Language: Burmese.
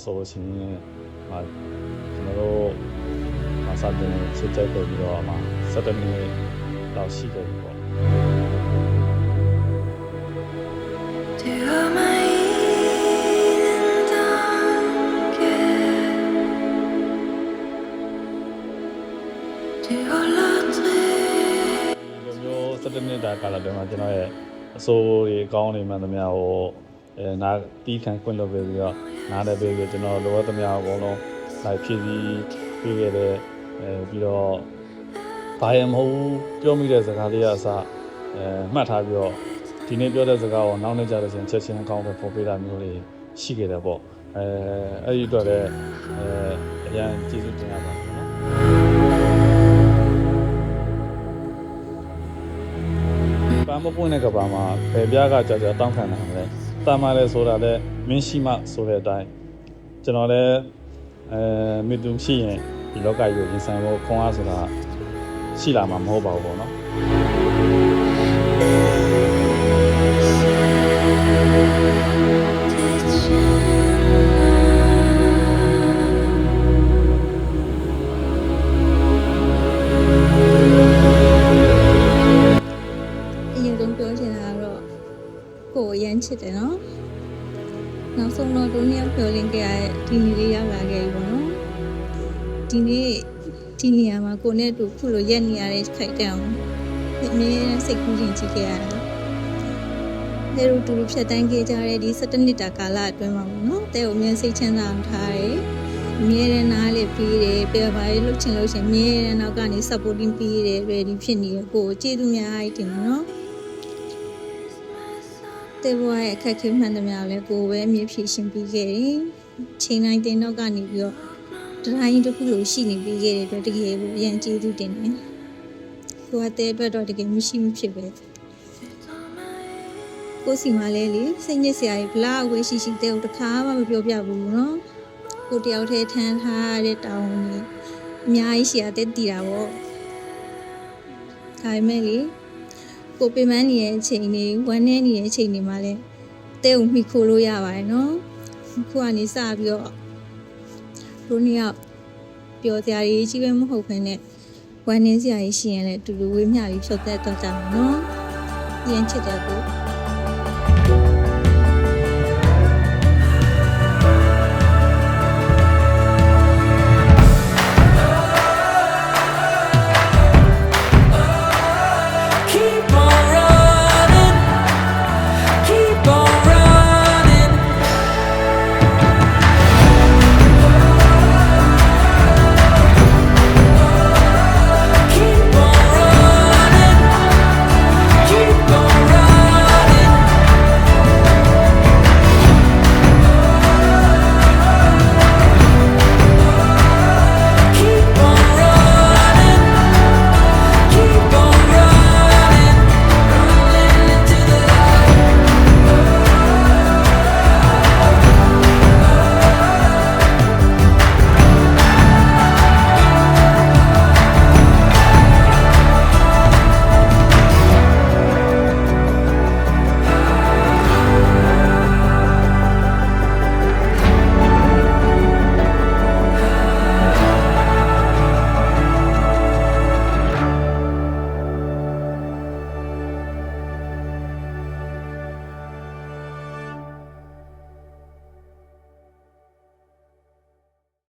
ဆိုလို့ရှိရင်ကျွန်တော်တို့စတင်ချစ်ကြိုက်ခဲ့ပြီးတော့17နှစ်လောက်ရှိခဲ့ပြီပေါ့17နှစ်တာကာလအတွင်းမှာကျွန်တော်ရဲ့အဆိုးတွေအကောင်းတွေမှန်သမျှကိုနားတီးခံခွင့်လုပ်ပေးပြီးတော့နားလည်းပေးပြီးကျွန်တော်လိုအပ်သမျှအကုန်လုံးလိုက်ဖြည့်ပြီးပေးခဲ့တဲ့ပြီးတော့ဘာရမဟုတ်ပြောမိတဲ့စကားလေးကအစမှတ်ထားပြီးတော့ဒီနေ့ပြောတဲ့စကားကိုနောက်နေ့ကျတော့ချက်ချင်းအကောင်းပဲပေါ်ပေးတာမျိုးတွေရှိခဲ့တယ်ပေါ့အဲ့ဒီအတွက်လည်းအရင်ကျေးဇူးတင်ရပါတယ်နော်ဘာမပွင့်တဲ့ကဘာမှာဘယ်ပြားကကြာကြာတောင်းခံနိုင်မလဲတာမလဲဆိုတာလဲမင်းရှိမှဆိုတဲ့အတိုင်းကျွန်တော်လည်းမိတူရှိရင်ဒီလောကကြီးကိုရင်ဆိုင်ဖို့ခွန်အားဆိုတာရှိလာမှာမဟုတ်ပါဘူးပေါ့နော်ကိုရမ်းချစ်တယ်နော်နောက်ဆုံးတော့တို့နှစ်ယောက်ပြောလင်းကြရတဲ့ဒီနေ့လေးရောက်လာခဲ့ပြီပေါ့နော်ဒီနေ့ဒီနေရာမှာကိုနဲ့တူခုလိုရက်နေရတဲ့ခိုက်တောင်အမြဲစိတ်ကူးရင်ကြည့်ခဲ့ရတာလေတို့တူဖြတ်တန်းခဲ့ကြတဲ့ဒီ17နှစ်တာကာလအတွင်းမှာပေါ့နော်တဲ့ကိုအမြဲစိတ်ချမ်းသာအောင်ထားတယ်အမြဲတမ်းနားလေပြီးတယ်ပြပါရေးလှုပ်ချင်အမြဲတမ်းနောက်ကနေ supporting ပြီးတယ် ready ဖြစ်နေရကိုကျေးဇူးများကြီးတင်တယ်နော်တဲ့ဘဝရဲ့အခက်အခဲမှန်သမျှလည်းကိုယ်ပဲအမြင့်ဖြည့်ရှင်ပြီးခဲ့တယ်။ချိန်တိုင်းတင်တော့ကနေပြီးတော့တိုင်းတစ်ခုလိုရှိနေပြီးခဲ့တဲ့အတွက်တကယ်ကိုအရင်ကျေးဇူးတင်တယ်။ကိုကတဲ့အတွက်တော့တကယ်မရှိမဖြစ်ပဲ။ကိုစီမလဲလေစိတ်ညစ်စရာကြီးဘလောက်ဝေးရှိရှိတဲ့ကိုတစ်ခါမှမပြောပြဘူးနော်။ကိုတယောက်တည်းထမ်းထားတဲ့တောင်းကြီးအများကြီးရှိရတဲ့တည်တာပေါ့။ဒါပေမဲ့လေကိုပင်မနေတဲ့အချိန်တွေဝမ်းနေနေတဲ့အချိန်တွေမှာလည်းတဲကိုမိခိုးလို့ရပါတယ်နော်ခုကနေစပြီးတော့တို့နှစ်ယောက်ပျော်စရာကြီးကြီးပဲမဟုတ်ဘဲနဲ့ဝမ်းနေစရာကြီးရှိရင်လည်းအတူတူဝေးမျှပြီးဖြုတ်သက်တော့ကြမယ်နော်ရင်ချစ်တဲ့ကို